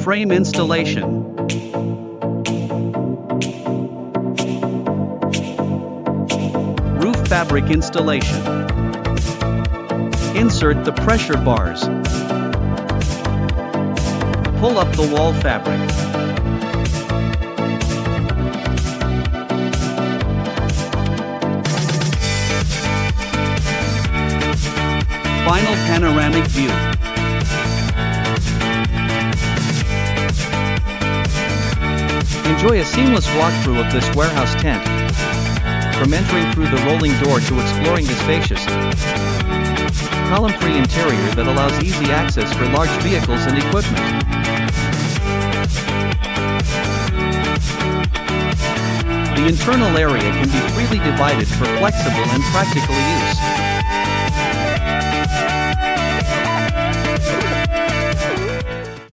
Frame installation. Roof fabric installation. Insert the pressure bars. Pull up the wall fabric. Final panoramic view. Enjoy a seamless walkthrough of this warehouse tent. From entering through the rolling door to exploring the spacious, column-free interior that allows easy access for large vehicles and equipment. The internal area can be freely divided for flexible and practical use.